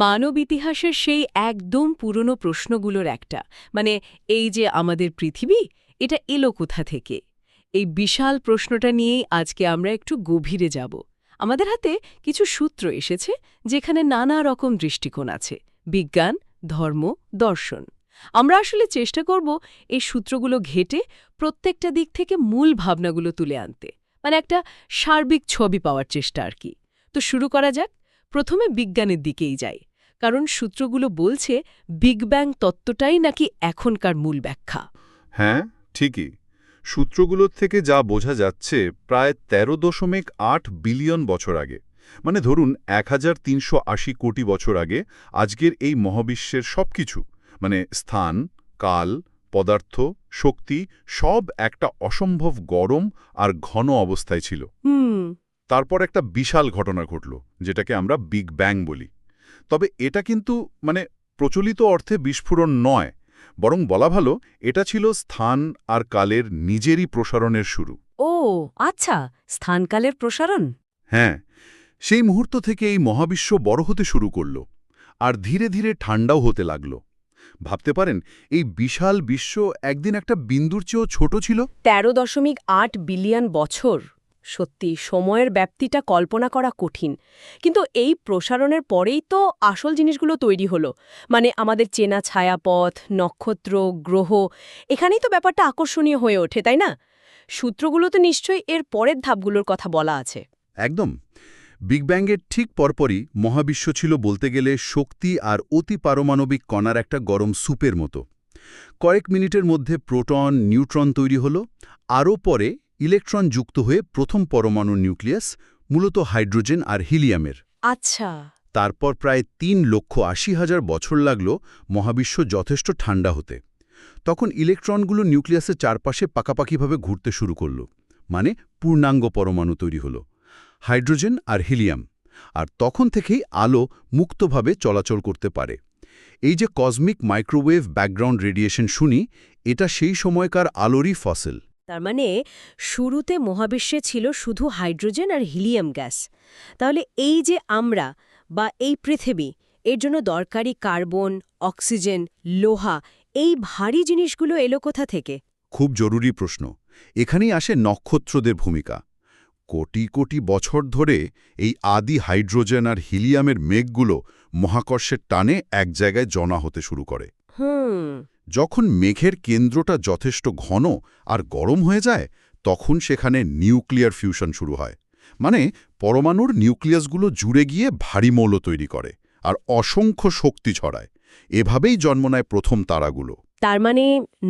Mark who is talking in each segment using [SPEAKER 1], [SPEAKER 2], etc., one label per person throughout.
[SPEAKER 1] মানব ইতিহাসের সেই একদম পুরনো প্রশ্নগুলোর একটা মানে এই যে আমাদের পৃথিবী এটা এলো কোথা থেকে এই বিশাল প্রশ্নটা নিয়েই আজকে আমরা একটু গভীরে যাব আমাদের হাতে কিছু সূত্র এসেছে যেখানে নানা রকম দৃষ্টিকোণ আছে বিজ্ঞান ধর্ম দর্শন আমরা আসলে চেষ্টা করব এই সূত্রগুলো ঘেটে প্রত্যেকটা দিক থেকে মূল ভাবনাগুলো তুলে আনতে মানে একটা সার্বিক ছবি পাওয়ার চেষ্টা আর কি তো শুরু করা যাক প্রথমে বিজ্ঞানের দিকেই যাই কারণ সূত্রগুলো বলছে বিগ ব্যাং তত্ত্বটাই নাকি এখনকার মূল ব্যাখ্যা
[SPEAKER 2] হ্যাঁ, ঠিকই। সূত্রগুলোর থেকে যা বোঝা যাচ্ছে প্রায় ১৩.৮ বিলিয়ন বছর আগে, মানে ধরুন ১৩৮০ কোটি বছর আগে আজকের এই মহাবিশ্বের সবকিছু মানে স্থান, কাল, পদার্থ, শক্তি সব একটা অসম্ভব গরম আর ঘন অবস্থায় ছিল। তারপর একটা বিশাল ঘটনা ঘটল, যেটাকে আমরা বিগ ব্যাং বলি। তবে এটা কিন্তু প্রচলিত অর্থে বিস্ফোরণ নয়, বরং বলা ভালো এটা ছিল স্থান আর কালের নিজেরই প্রসারণের শুরু।
[SPEAKER 1] ও আচ্ছা, স্থানকালের প্রসারণ।
[SPEAKER 2] হ্যাঁ, সেই মুহূর্ত থেকে এই মহাবিশ্ব বড় হতে শুরু করল আর ধীরে ধীরে ঠান্ডাও হতে লাগল। ভাবতে পারেন এই বিশাল বিশ্ব একদিন একটা বিন্দুর চেয়েও ছোট ছিল।
[SPEAKER 1] ১৩.৮ বিলিয়ন বছর, সত্যি সময়ের ব্যাপ্তিটা কল্পনা করা কঠিন। কিন্তু এই প্রসারণের পরেই তো আসল জিনিসগুলো তৈরি হলো, মানে আমাদের চেনা ছায়াপথ, নক্ষত্র, গ্রহ, এখানেই তো ব্যাপারটা আকর্ষণীয় হয়ে ওঠে, তাই না? সূত্রগুলো তো নিশ্চয়ই এর পরের ধাপগুলোর কথা বলা আছে।
[SPEAKER 2] একদম। বিগ ব্যাংয়ের ঠিক পরপরই মহাবিশ্ব ছিল বলতে গেলে শক্তি আর অতি পারমাণবিক কণার একটা গরম স্যুপের মতো। কয়েক মিনিটের মধ্যে প্রোটন, নিউট্রন তৈরি হলো, আরও পরে ইলেকট্রন যুক্ত হয়ে প্রথম পরমাণু নিউক্লিয়াস, মূলত হাইড্রোজেন আর হিলিয়ামের।
[SPEAKER 1] আচ্ছা।
[SPEAKER 2] তারপর প্রায় ৩,৮০,০০০ বছর লাগল মহাবিশ্ব যথেষ্ট ঠান্ডা হতে। তখন ইলেকট্রনগুলো নিউক্লিয়াসের চারপাশে পাকাপাকিভাবে ঘুরতে শুরু করল, মানে পূর্ণাঙ্গ পরমাণু তৈরি হলো, হাইড্রোজেন আর হিলিয়াম। আর তখন থেকেই আলো মুক্তভাবে চলাচল করতে পারে। এই যে কসমিক মাইক্রোওয়েভ ব্যাকগ্রাউন্ড রেডিয়েশন শুনি, এটা সেই সময়কার আলোরই ফসিল।
[SPEAKER 1] তার মানে শুরুতে মহাবিশ্বে ছিল শুধু হাইড্রোজেন আর হিলিয়াম গ্যাস। তাহলে এই যে আমরা বা এই পৃথিবী, এর জন্য দরকারি কার্বন, অক্সিজেন, লোহা, এই ভারী জিনিসগুলো এলো কোথা থেকে?
[SPEAKER 2] খুব জরুরি প্রশ্ন। এখানেই আসে নক্ষত্রদের ভূমিকা। কোটি কোটি বছর ধরে এই আদি হাইড্রোজেন আর হিলিয়ামের মেঘগুলো মহাকর্ষের টানে এক জায়গায় জমা হতে শুরু করে। যখন মেঘের কেন্দ্রটা যথেষ্ট ঘন আর গরম হয়ে যায়, তখন সেখানে নিউক্লিয়ার ফিউশন শুরু হয়। মানে পরমাণুর নিউক্লিয়াসগুলো জুড়ে গিয়ে ভারী মৌল তৈরি করে আর অসংখ্য শক্তি ছড়ায়। এভাবেই জন্ম নেয় প্রথম তারাগুলো।
[SPEAKER 1] তার মানে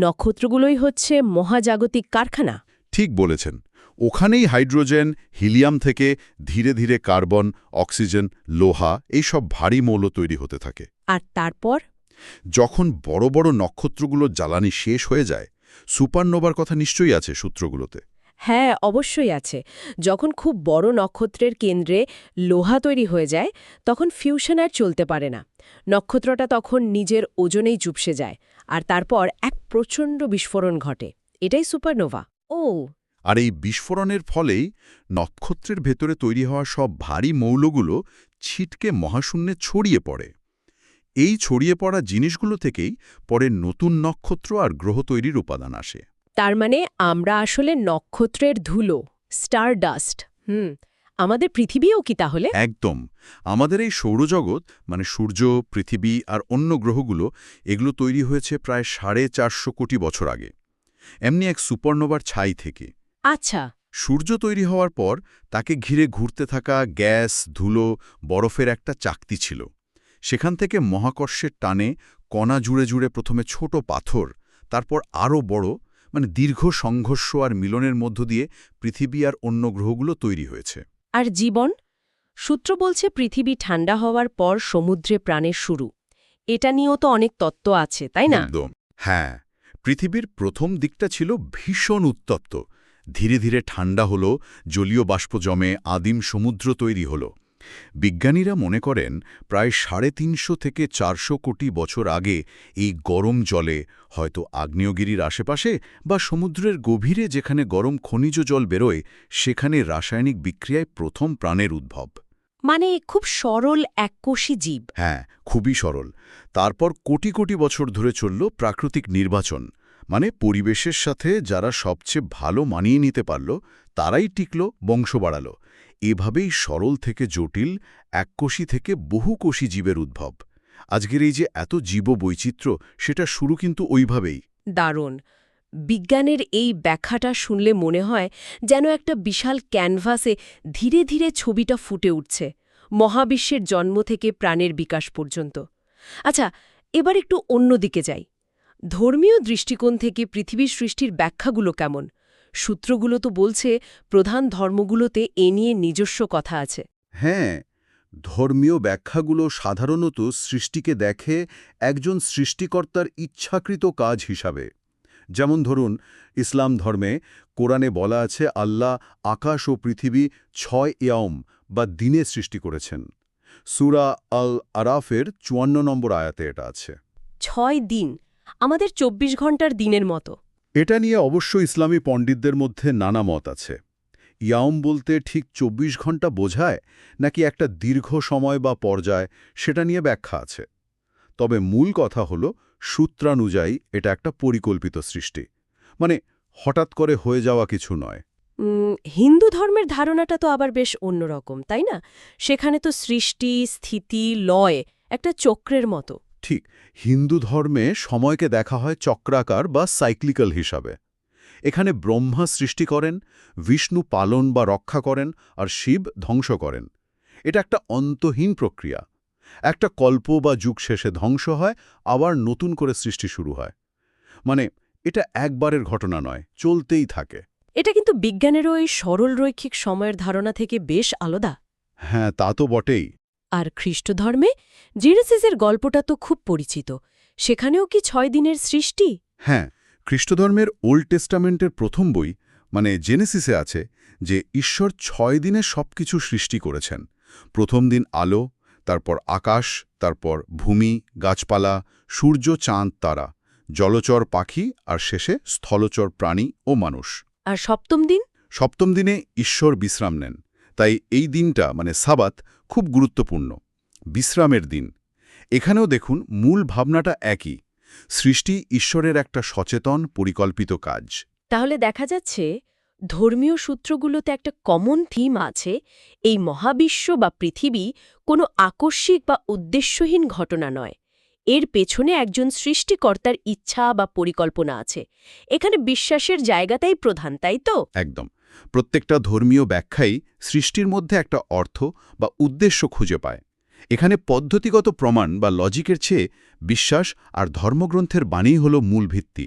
[SPEAKER 1] নক্ষত্রগুলোই হচ্ছে মহাজাগতিক কারখানা।
[SPEAKER 2] ঠিক বলেছেন। ওখানেই হাইড্রোজেন, হিলিয়াম থেকে ধীরে ধীরে কার্বন, অক্সিজেন, লোহা এইসব ভারী মৌল তৈরি হতে থাকে।
[SPEAKER 1] আর তারপর
[SPEAKER 2] যখন বড় বড় নক্ষত্রগুলোর জ্বালানি শেষ হয়ে যায়, সুপারনোভার কথা নিশ্চয়ই আছে সূত্রগুলোতে।
[SPEAKER 1] হ্যাঁ, অবশ্যই আছে। যখন খুব বড় নক্ষত্রের কেন্দ্রে লোহা তৈরি হয়ে যায়, তখন ফিউশন আর চলতে পারে না। নক্ষত্রটা তখন নিজের ওজনেই চুপসে যায়, আর তারপর এক প্রচণ্ড বিস্ফোরণ ঘটে। এটাই সুপারনোভা। ও,
[SPEAKER 2] আর এই বিস্ফোরণের ফলেই নক্ষত্রের ভেতরে তৈরি হওয়া সব ভারী মৌলগুলো ছিটকে মহাশূন্যে ছড়িয়ে পড়ে। এই ছড়িয়ে পড়া জিনিসগুলো থেকেই পরে নতুন নক্ষত্র আর গ্রহ তৈরির উপাদান আসে।
[SPEAKER 1] তার মানে আমরা আসলে নক্ষত্রের ধুলো, স্টার ডাস্ট। আমাদের পৃথিবীও কি তাহলে?
[SPEAKER 2] একদম। আমাদের এই সৌরজগৎ মানে সূর্য, পৃথিবী আর অন্য গ্রহগুলো, এগুলো তৈরি হয়েছে প্রায় ৪৫০ কোটি বছর আগে, এমনি এক সুপারনোভার ছাই থেকে।
[SPEAKER 1] আচ্ছা।
[SPEAKER 2] সূর্য তৈরি হওয়ার পর তাকে ঘিরে ঘুরতে থাকা গ্যাস, ধুলো, বরফের একটা চাকতি ছিল। সেখান থেকে মহাকর্ষের টানে কণা জুড়ে জুড়ে প্রথমে ছোট পাথর, তারপর আরও বড়, দীর্ঘ সংঘর্ষ আর মিলনের মধ্য দিয়ে পৃথিবী আর অন্য গ্রহগুলো তৈরি হয়েছে।
[SPEAKER 1] আর জীবন? সূত্র বলছে পৃথিবী ঠান্ডা হওয়ার পর সমুদ্রে প্রাণের শুরু। এটা নিয়েও তো অনেক তত্ত্ব আছে, তাই না?
[SPEAKER 2] একদম। হ্যাঁ, পৃথিবীর প্রথম দিকটা ছিল ভীষণ উত্তপ্ত। ধীরে ধীরে ঠান্ডা হলো, জলীয় বাষ্প জমে আদিম সমুদ্র তৈরি হলো। বিজ্ঞানীরা মনে করেন প্রায় ৩৫০ থেকে ৪০০ কোটি বছর আগে এই গরম জলে, হয়তো আগ্নেয়গিরির আশেপাশে বা সমুদ্রের গভীরে যেখানে গরম খনিজ জল বেরোয়, সেখানে রাসায়নিক বিক্রিয়ায় প্রথম প্রাণের উদ্ভব।
[SPEAKER 1] মানে খুব সরল এককোষী জীব।
[SPEAKER 3] হ্যাঁ, খুবই সরল। তারপর কোটি কোটি বছর ধরে চলল প্রাকৃতিক নির্বাচন, মানে পরিবেশের সাথে যারা সবচেয়ে ভালো মানিয়ে নিতে পারল তারাই টিকল, বংশ বাড়াল। এভাবেই সরল থেকে জটিল, এককোষী থেকে বহুকোষী জীবের উদ্ভব। আজকের এই যে এত জীববৈচিত্র্য, সেটা শুরু কিন্তু ওইভাবেই।
[SPEAKER 1] দারুণ। বিজ্ঞানের এই ব্যাখ্যাটা শুনলে মনে হয় যেন একটা বিশাল ক্যানভাসে ধীরে ধীরে ছবিটা ফুটে উঠছে, মহাবিশ্বের জন্ম থেকে প্রাণের বিকাশ পর্যন্ত। আচ্ছা, এবার একটু অন্যদিকে যাই। ধর্মীয় দৃষ্টিকোণ থেকে পৃথিবীর সৃষ্টির ব্যাখ্যাগুলো কেমন? সূত্রগুলো তো বলছে প্রধান ধর্মগুলোতে এ নিয়ে নিজস্ব কথা আছে।
[SPEAKER 3] হ্যাঁ, ধর্মীয় ব্যাখ্যাগুলো সাধারণত সৃষ্টিকে দেখে একজন সৃষ্টিকর্তার ইচ্ছাকৃত কাজ হিসাবে। যেমন ধরুন, ইসলাম ধর্মে কোরআনে বলা আছে আল্লাহ আকাশ ও পৃথিবী ৬ ইয়াম বা দিনে সৃষ্টি করেছেন। সূরা আল আরাফের ৫৪ নম্বর আয়াতে এটা আছে।
[SPEAKER 1] ৬ দিন, আমাদের ২৪ ঘন্টার দিনের মতো।
[SPEAKER 3] এটা নিয়ে অবশ্য ইসলামী পণ্ডিতদের মধ্যে নানা মত আছে। ইয়াম বলতে ঠিক ২৪ ঘন্টা বোঝায় নাকি একটা দীর্ঘ সময় বা পর্যায়, সেটা নিয়ে ব্যাখ্যা আছে। তবে মূল কথা হল, সূত্রানুযায়ী এটা একটা পরিকল্পিত সৃষ্টি, মানে হঠাৎ করে হয়ে যাওয়া কিছু নয়।
[SPEAKER 1] হিন্দু ধর্মের ধারণাটা তো আবার বেশ অন্যরকম, তাই না? সেখানে তো সৃষ্টি, স্থিতি, লয় একটা চক্রের মতো।
[SPEAKER 3] ঠিক, হিন্দু ধর্মে সময়কে দেখা হয় চক্রাকার বা সাইক্লিক্যাল হিসাবে। এখানে ব্রহ্মা সৃষ্টি করেন, বিষ্ণু পালন বা রক্ষা করেন, আর শিব ধ্বংস করেন। এটা একটা অন্তহীন প্রক্রিয়া। একটা কল্প বা যুগ শেষে ধ্বংস হয়, আবার নতুন করে সৃষ্টি শুরু হয়। মানে এটা একবারের ঘটনা নয়, চলতেই থাকে।
[SPEAKER 1] এটা কিন্তু বিজ্ঞানেরও এই সরল রৈখিক সময়ের ধারণা থেকে বেশ আলাদা।
[SPEAKER 3] হ্যাঁ, তা তো বটেই।
[SPEAKER 1] আর খ্রিস্টধর্মে জেনেসিসের গল্পটা তো খুব পরিচিত। সেখানেও কি ৬ দিনের সৃষ্টি?
[SPEAKER 3] হ্যাঁ, খ্রিস্টধর্মের ওল্ড টেস্টামেন্টের প্রথম বই মানে জেনেসিসে আছে যে ঈশ্বর ৬ দিনে সবকিছু সৃষ্টি করেছেন। প্রথম দিন আলো, তারপর আকাশ, তারপর ভূমি, গাছপালা, সূর্য, চাঁদ, তারা, জলচর পাখি, আর শেষে স্থলচর প্রাণী ও মানুষ।
[SPEAKER 1] আর সপ্তম দিন?
[SPEAKER 3] সপ্তম দিনে ঈশ্বর বিশ্রাম নেন। তাই এই দিনটা মানে সাবাত খুব গুরুত্বপূর্ণ, বিশ্রামের দিন। এখানেও দেখুন মূল ভাবনাটা একই, সৃষ্টি ঈশ্বরের একটা সচেতন পরিকল্পিত কাজ।
[SPEAKER 1] তাহলে দেখা যাচ্ছে ধর্মীয় সূত্রগুলোতে একটা কমন থিম আছে, এই মহাবিশ্ব বা পৃথিবী কোনো আকস্মিক বা উদ্দেশ্যহীন ঘটনা নয়। এর পেছনে একজন সৃষ্টিকর্তার ইচ্ছা বা পরিকল্পনা আছে। এখানে বিশ্বাসের জায়গাটাই প্রধান, তাই তো?
[SPEAKER 3] একদম। প্রত্যেকটা ধর্মীয় ব্যাখ্যাই সৃষ্টির মধ্যে একটা অর্থ বা উদ্দেশ্য খুঁজে পায়। এখানে পদ্ধতিগত প্রমাণ বা লজিকের চেয়ে বিশ্বাস আর ধর্মগ্রন্থের বাণীই হল মূল ভিত্তি।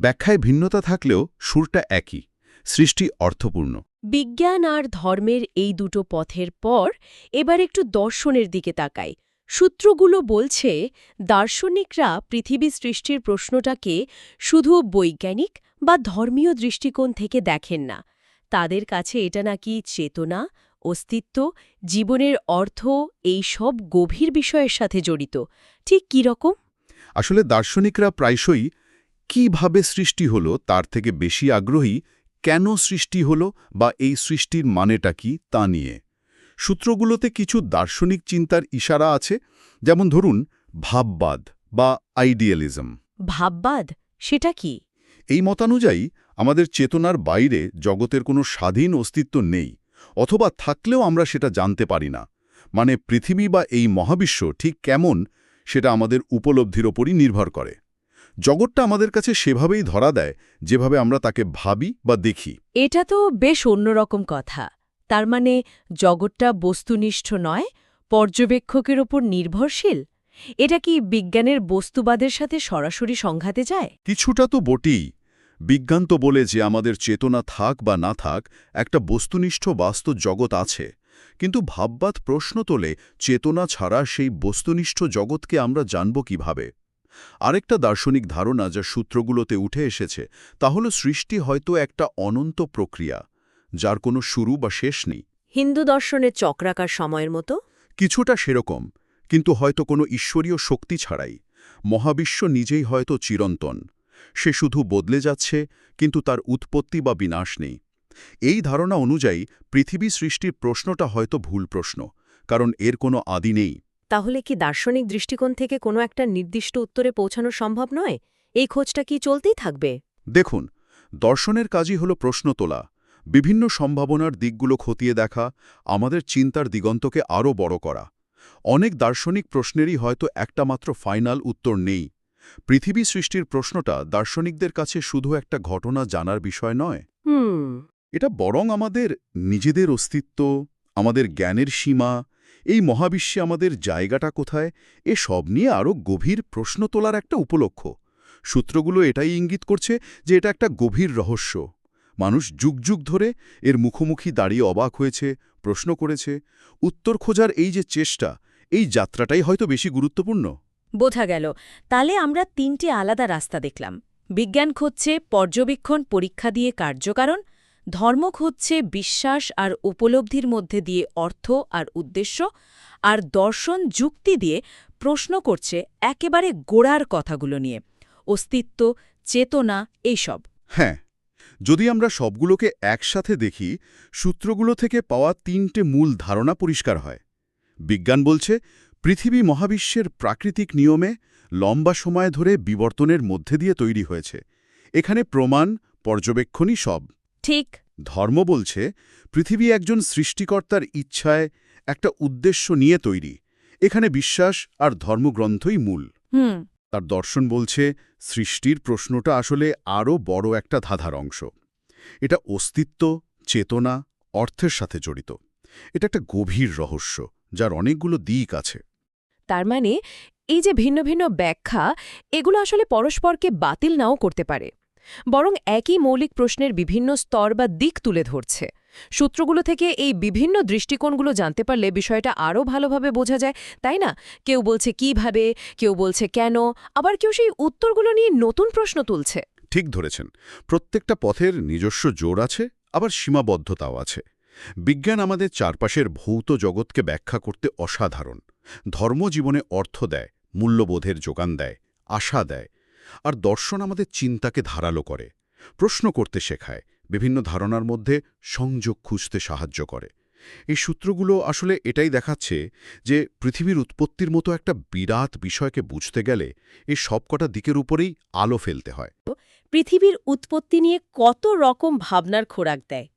[SPEAKER 3] ব্যাখ্যায় ভিন্নতা থাকলেও সুরটা একই, সৃষ্টি অর্থপূর্ণ।
[SPEAKER 1] বিজ্ঞান আর ধর্মের এই দুটো পথের পর এবার একটু দর্শনের দিকে তাকাই। সূত্রগুলো বলছে দার্শনিকরা পৃথিবী সৃষ্টির প্রশ্নটাকে শুধু বৈজ্ঞানিক বা ধর্মীয় দৃষ্টিকোণ থেকে দেখেন না। তাদের কাছে এটা নাকি চেতনা, অস্তিত্ব, জীবনের অর্থ, এই সব গভীর বিষয়ের সাথে জড়িত। ঠিক কী রকম?
[SPEAKER 3] আসলে দার্শনিকরা প্রায়শই কিভাবে সৃষ্টি হলো তার থেকে বেশি আগ্রহী কেন সৃষ্টি হলো বা এই সৃষ্টির মানেটা কি তা নিয়ে। সূত্রগুলোতে কিছু দার্শনিক চিন্তার ইশারা আছে, যেমন ধরুন ভাববাদ বা আইডিয়ালিজম।
[SPEAKER 1] ভাববাদ সেটা কি?
[SPEAKER 3] এই মতানুযায়ী আমাদের চেতনার বাইরে জগতের কোনো স্বাধীন অস্তিত্ব নেই, অথবা থাকলেও আমরা সেটা জানতে পারি না। মানে পৃথিবী বা এই মহাবিশ্ব ঠিক কেমন সেটা আমাদের উপলব্ধির ওপরই নির্ভর করে। জগৎটা আমাদের কাছে সেভাবেই ধরা দেয় যেভাবে আমরা তাকে ভাবি বা দেখি।
[SPEAKER 1] এটা তো বেশ অন্যরকম কথা। তার মানে জগৎটা বস্তুনিষ্ঠ নয়, পর্যবেক্ষকের ওপর নির্ভরশীল। এটা কি বিজ্ঞানের বস্তুবাদের সাথে সরাসরি সংঘাতে যায়?
[SPEAKER 3] কিছুটা তো বটেই। বিজ্ঞান তো বলে যে আমাদের চেতনা থাক বা না থাক একটা বস্তুনিষ্ঠ বাস্তব জগৎ আছে, কিন্তু ভাববাদ প্রশ্ন তোলে চেতনা ছাড়া সেই বস্তুনিষ্ঠ জগৎকে আমরা জানব কিভাবে। আরেকটা দার্শনিক ধারণা যা সূত্রগুলোতে উঠে এসেছে তা হল সৃষ্টি হয়তো একটা অনন্ত প্রক্রিয়া, যার কোনো শুরু বা শেষ নেই।
[SPEAKER 1] হিন্দু দর্শনের চক্রাকার সময়ের মতো?
[SPEAKER 3] কিছুটা সেরকম, কিন্তু হয়তো কোনো ঈশ্বরীয় শক্তি ছাড়াই। মহাবিশ্ব নিজেই হয়তো চিরন্তন, সে শুধু বদলে যাচ্ছে, কিন্তু তার উৎপত্তি বা বিনাশ নেই। এই ধারণা অনুযায়ী পৃথিবী সৃষ্টির প্রশ্নটা হয়তো ভুল প্রশ্ন, কারণ এর কোনো আদি নেই।
[SPEAKER 4] তাহলে কি দার্শনিক দৃষ্টিকোণ থেকে কোনো একটা নির্দিষ্ট উত্তরে পৌঁছানো সম্ভব নয়? এই খোঁজটা কি চলতেই থাকবে?
[SPEAKER 3] দেখুন, দর্শনের কাজই হল প্রশ্ন তোলা, বিভিন্ন সম্ভাবনার দিকগুলো খতিয়ে দেখা, আমাদের চিন্তার দিগন্তকে আরও বড় করা। অনেক দার্শনিক প্রশ্নেরই হয়তো একটা মাত্র ফাইনাল উত্তর নেই। পৃথিবী সৃষ্টির প্রশ্নটা দার্শনিকদের কাছে শুধু একটা ঘটনা জানার বিষয় নয়, এটা বরং আমাদের নিজেদের অস্তিত্ব, আমাদের জ্ঞানের সীমা, এই মহাবিশ্বে আমাদের জায়গাটা কোথায়, এ সব নিয়ে আরও গভীর প্রশ্ন তোলার একটা উপলক্ষ। সূত্রগুলো এটাই ইঙ্গিত করছে যে এটা একটা গভীর রহস্য। মানুষ যুগ যুগ ধরে এর মুখোমুখি দাঁড়িয়ে অবাক হয়েছে, প্রশ্ন করেছে। উত্তর খোঁজার এই যে চেষ্টা, এই যাত্রাটাই হয়তো বেশি গুরুত্বপূর্ণ।
[SPEAKER 4] বোঝা গেল। তাহলে আমরা ৩টে আলাদা রাস্তা দেখলাম। বিজ্ঞান খুঁজছে পর্যবেক্ষণ পরীক্ষা দিয়ে কার্যকারণ, ধর্ম খুঁজছে বিশ্বাস আর উপলব্ধির মধ্যে দিয়ে অর্থ আর উদ্দেশ্য, আর দর্শন যুক্তি দিয়ে প্রশ্ন করছে একেবারে গোড়ার কথাগুলো নিয়ে, অস্তিত্ব, চেতনা, এইসব।
[SPEAKER 3] হ্যাঁ, যদি আমরা সবগুলোকে একসাথে দেখি, সূত্রগুলো থেকে পাওয়া ৩টে মূল ধারণা পরিষ্কার হয়। বিজ্ঞান বলছে পৃথিবী মহাবিশ্বের প্রাকৃতিক নিয়মে লম্বা সময় ধরে বিবর্তনের মধ্যে দিয়ে তৈরি হয়েছে। এখানে প্রমাণ, পর্যবেক্ষণই সব।
[SPEAKER 4] ঠিক।
[SPEAKER 3] ধর্ম বলছে পৃথিবী একজন সৃষ্টিকর্তার ইচ্ছায় একটা উদ্দেশ্য নিয়ে তৈরি। এখানে বিশ্বাস আর ধর্মগ্রন্থই মূল। তার দর্শন বলছে সৃষ্টির প্রশ্নটা আসলে আরও বড় একটা ধাঁধার অংশ। এটা অস্তিত্ব, চেতনা, অর্থের সাথে জড়িত। এটা একটা গভীর রহস্য, যার অনেকগুলো দিক আছে।
[SPEAKER 4] তার মানে এই যে ভিন্ন ভিন্ন ব্যাখ্যা, এগুলো আসলে পরস্পরকে বাতিল নাও করতে পারে, বরং একই মৌলিক প্রশ্নের বিভিন্ন স্তর বা দিক তুলে ধরছে। সূত্রগুলো থেকে এই বিভিন্ন দৃষ্টিকোণগুলো জানতে পারলে বিষয়টা আরও ভালোভাবে বোঝা যায়, তাই না? কেউ বলছে কিভাবে, কেউ বলছে কেন, আবার কেউ সেই উত্তরগুলো নিয়ে নতুন প্রশ্ন তুলছে।
[SPEAKER 3] ঠিক ধরেছেন, প্রত্যেকটা পথের নিজস্ব জোর আছে, আবার সীমাবদ্ধতাও আছে। বিজ্ঞান আমাদের চারপাশের ভৌত জগৎকে ব্যাখ্যা করতে অসাধারণ। ধর্ম জীবনে অর্থ দেয়, মূল্যবোধের যোগান দেয়, আশা দেয়। আর দর্শন আমাদের চিন্তাকে ধারালো করে, প্রশ্ন করতে শেখায়, বিভিন্ন ধারণার মধ্যে সংযোগ খুঁজতে সাহায্য করে। এই সূত্রগুলো আসলে এটাই দেখাচ্ছে যে পৃথিবীর উৎপত্তির মতো একটা বিরাট বিষয়কে বুঝতে গেলে এই সবকটা দিকের উপরেই আলো ফেলতে হয়।
[SPEAKER 4] পৃথিবীর উৎপত্তি নিয়ে কত রকম ভাবনার খোরাক দেয়।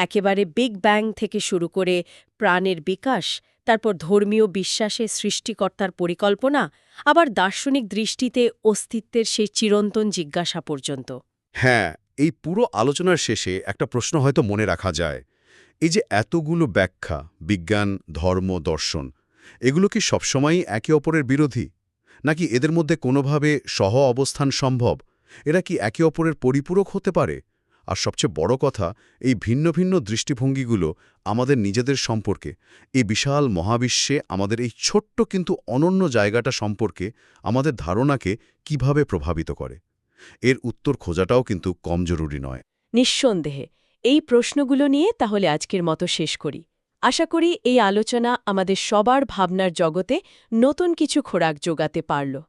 [SPEAKER 4] একেবারে বিগ ব্যাং থেকে শুরু করে প্রাণের বিকাশ, তারপর ধর্মীয় বিশ্বাসে সৃষ্টিকর্তার পরিকল্পনা, আবার দার্শনিক দৃষ্টিতে অস্তিত্বের সেই চিরন্তন জিজ্ঞাসা পর্যন্ত।
[SPEAKER 3] হ্যাঁ, এই পুরো আলোচনার শেষে একটা প্রশ্ন হয়তো মনে রাখা যায়। এই যে এতগুলো ব্যাখ্যা, বিজ্ঞান, ধর্ম, দর্শন, এগুলো কি সবসময়ই একে অপরের বিরোধী? নাকি এদের মধ্যে কোনোভাবে সহ অবস্থান সম্ভব? এরা কি একে অপরের পরিপূরক হতে পারে? আর সবচেয়ে বড় কথা, এই ভিন্ন ভিন্ন দৃষ্টিভঙ্গিগুলো আমাদের নিজেদের সম্পর্কে, এই বিশাল মহাবিশ্বে আমাদের এই ছোট্ট কিন্তু অনন্য জায়গাটা সম্পর্কে আমাদের ধারণাকে কিভাবে প্রভাবিত করে? এর উত্তর খোঁজাটাও কিন্তু কম জরুরি নয়।
[SPEAKER 4] নিঃসন্দেহে এই প্রশ্নগুলো নিয়ে তাহলে আজকের মতো শেষ করি। আশা করি এই আলোচনা আমাদের সবার ভাবনার জগতে নতুন কিছু খোরাক জোগাতে পারল।